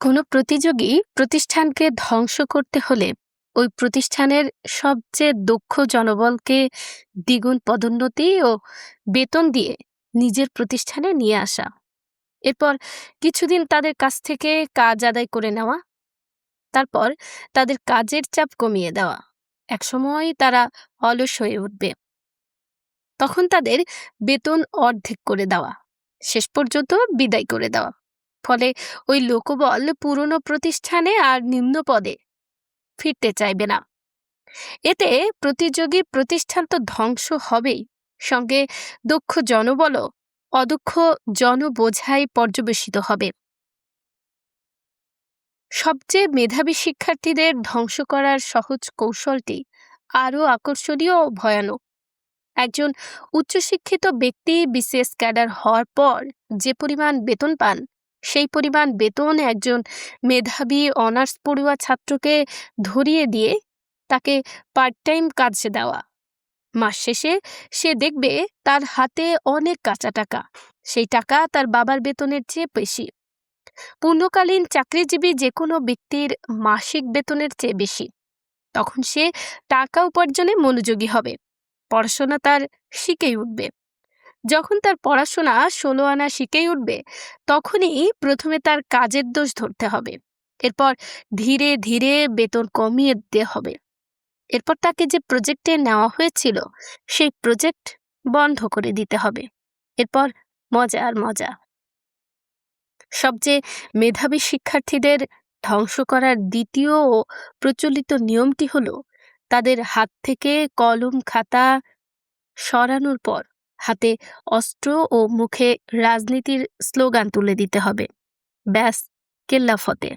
কোনো প্রতিযোগী প্রতিষ্ঠানকে ধ্বংস করতে হলে ওই প্রতিষ্ঠানের সবচেয়ে দক্ষ জনবলকে দ্বিগুণ পদোন্নতি ও বেতন দিয়ে নিজের প্রতিষ্ঠানে নিয়ে আসা, এরপর কিছুদিন তাদের কাছ থেকে কাজ আদায় করে নেওয়া, তারপর তাদের কাজের চাপ কমিয়ে দেওয়া। একসময় তারা অলস হয়ে উঠবে, তখন তাদের বেতন অর্ধেক করে দেওয়া, শেষ পর্যন্ত বিদায় করে দেওয়া। ফলে ওই লোকবল পুরনো প্রতিষ্ঠানে আর নিম্ন পদে ফিরতে চাইবে না। এতে প্রতিযোগী প্রতিষ্ঠান তো ধ্বংস হবেই, সঙ্গে দক্ষ জনবলও অদক্ষ জনবোঝাই পর্যবেসিত হবে। সবচেয়ে মেধাবী শিক্ষার্থীদের ধ্বংস করার সহজ কৌশলটি আরও আকর্ষণীয় ও ভয়ানক। একজন উচ্চশিক্ষিত ব্যক্তি বিসিএস ক্যাডার হওয়ার পর যে পরিমাণ বেতন পান, সেই পরিমাণ বেতন একজন মেধাবী অনার্স পড়ুয়া ছাত্রকে ধরিয়ে দিয়ে তাকে পার্ট টাইম কাজ দেওয়া। মাস শেষে সে দেখবে তার হাতে অনেক কাঁচা টাকা, সেই টাকা তার বাবার বেতনের চেয়ে বেশি। পূর্ণকালীন চাকরিজীবী যে কোনো ব্যক্তির মাসিক বেতনের চেয়ে বেশি। তখন সে টাকা উপার্জনে মনোযোগী হবে, পড়াশোনা তার শিখেই উঠবে। যখন তার পড়াশোনা 16 আনা শিখেই উঠবে, তখনই প্রথমে তার কাজের দোষ ধরতে হবে, এরপর ধীরে ধীরে বেতন কমিয়ে দিতে হবে। এরপর তাকে যে প্রজেক্টে নেওয়া হয়েছিল সেই প্রজেক্ট বন্ধ করে দিতে হবে। এরপর মজা আর মজা। সবচেয়ে মেধাবী শিক্ষার্থীদের ধ্বংস করার দ্বিতীয় ও প্রচলিত নিয়মটি হলো তাদের হাত থেকে কলম খাতা সরানোর পর হাতে অস্ত্র ও মুখে রাজনীতির স্লোগান তুলে দিতে হবে। ব্যাস, কেল্লা ফতে।